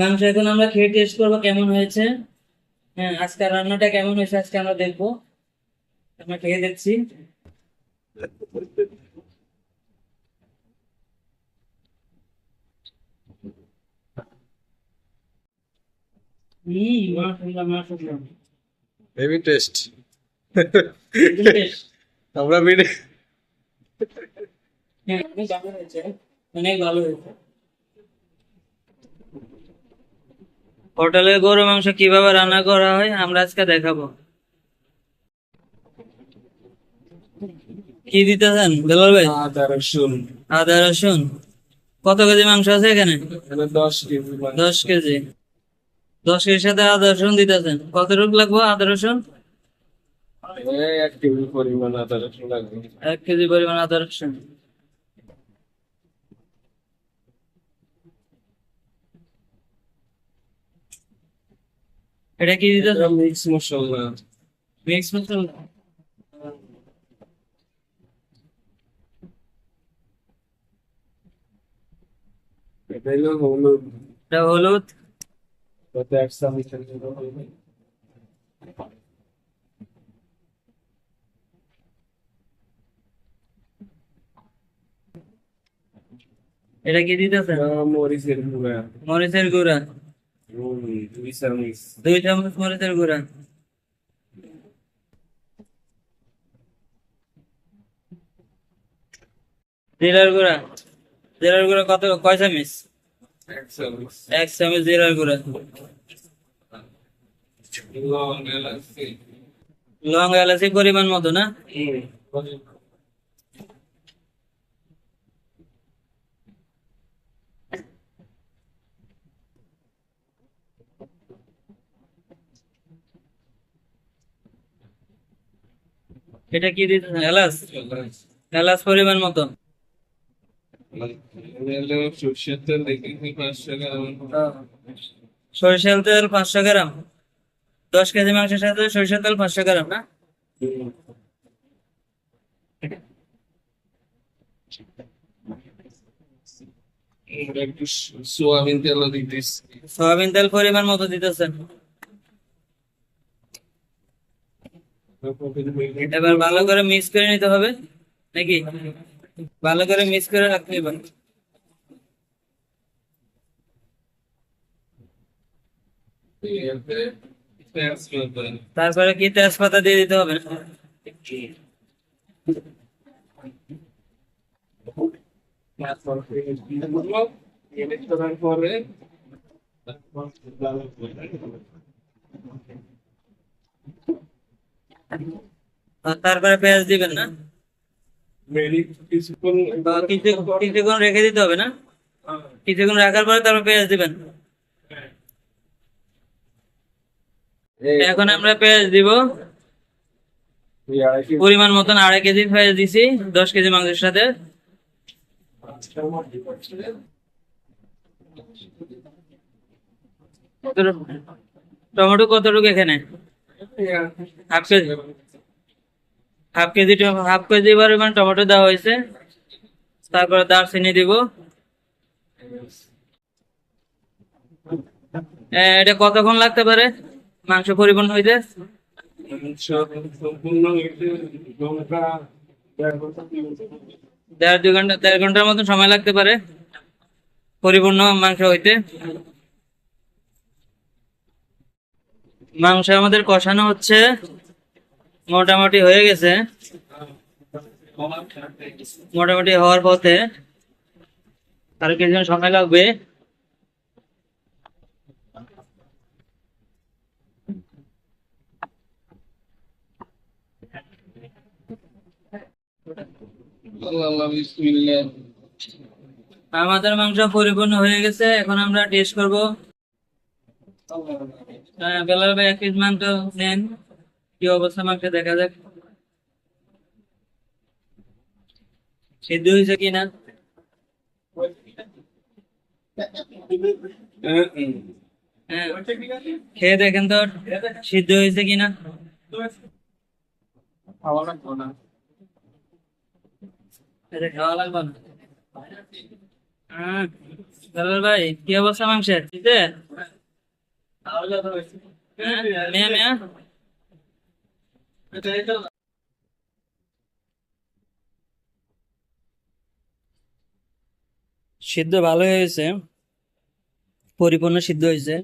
মাংস এখন আমরা খেয়ে টেস্ট করবো কেমন হয়েছে। হ্যাঁ, আজকে রান্নাটা কেমন হয়েছে আজকে আমরা দেখবো। আমরা খেয়ে দেখছি। মাশাআল্লাহ মাশাআল্লাহ। Heavy taste. একদম টেস্ট। আমরা বিড়ি হ্যাঁ, অনেক ভালো হয়েছে। অনেক ভালো হয়েছে। হোটেলের গরু মাংস কিভাবে রান্না করা হয় আমরা আজকে দেখাবো। কি দিতেছেন বেলাল ভাই? আদা রসুন। আদা রসুন। কত কেজি মাংস আছে এখানে? এখানে 10 কেজি 10 কেজি। 10 কেজির সাথে আদা রসুন দিতেছেন, কতটুকু লাগবে আদা রসুন? 1 টেবিল পরিমাণ আদা রসুন লাগবে। 1 কেজি পরিমাণ আদা রসুন। এটা কি দিতেছেন? মিক্স মশলা। মিক্স মশলা। এটা হলো হলুদ। এটা হলুদ। কত 1 চামচ হলুদ। এটা কি দিতেছেন? মরিচের গুঁড়া। মরিচের গুঁড়া। 2 চামচ। 2 চামচ মরিচের গুঁড়া। জিরার গুঁড়া। জিরার গুঁড়া কয় চামচ? 1 চামচ। 1 চামচ জিরার গুঁড়া। লবণ এলাচি। লং এলাচি পরিমাণ মতো না? এটা কি দিতেছেন? এলাচ। এলাচ পরিমাণ মতো। সর্ষের তেল দেখি 500 গ্রাম। সরিষার তেল 500 গ্রাম। 10 কেজি মাংসের সাথে সরিষার তেল 500 গ্রাম না? একটু সোয়াবিন তেলও দিতেছি। সয়াবিন তেল পরিমাণ মতো দিতেছেন। এবার ভালো করে মিক্স করে নিতে হবে নাকি? ভালো করে মিক্স করে রাখতে হবে। তারপরে কি তেজপাতা দিয়ে দিতে হবে না? পরে আর তারপরে পেঁয়াজ দিবেন না? কিছুক্ষণ বা কিছুক্ষণ রেখে দিতে হবে না? কিছুক্ষণ রাখার পরে তারপর পেঁয়াজ দিবেন। এখন আমরা পেঁয়াজ দিব পরিমাণ মতন। 2.5 কেজি পেঁয়াজ দিছি 10 কেজি মাংসের সাথে। টমেটো কতটুকু এখানে? Half KG. হাফ কেজি পরিমাণ টমেটো দেওয়া হয়েছে। তারপরে দারচিনি দিব। এটা কতক্ষণ লাগতে পারে মাংস পরিপূর্ণ হইতে? সম্পূর্ণ হইতে ঘন্টা 1.5 ঘন্টা 2 ঘন্টা। 1.5-2 ঘন্টা 1.5 ঘন্টার মতন সময় লাগতে পারে পরিপূর্ণ মাংস হইতে। মাংস আমাদের কষানো হচ্ছে, মোটামুটি হয়ে গেছে। মোটামুটি হওয়ার পথে। আর কিছুক্ষণ সময় লাগবে। আল্লাহ বিসমিল্লাহ। আমাদের মাংস পরিপূর্ণ হয়ে গেছে, এখন আমরা টেস্ট করব। বেলাল ভাই 1 কেজি মাংস নেন, কি অবস্থা মাংস দেখা যাক। সিদ্ধ হয়েছে কিনা। হ্যাঁ, খেয়ে দেখেন তো সিদ্ধ হয়েছে কিনা। খাওয়া লাগবে না। এটা খাওয়া লাগবে না। বেলাল ভাই কি অবস্থা মাংসের? ঠিক আছে? মেয়া মেয়া সিদ্ধ ভালো হয়েছে, পরিপূর্ণ সিদ্ধ হয়েছে।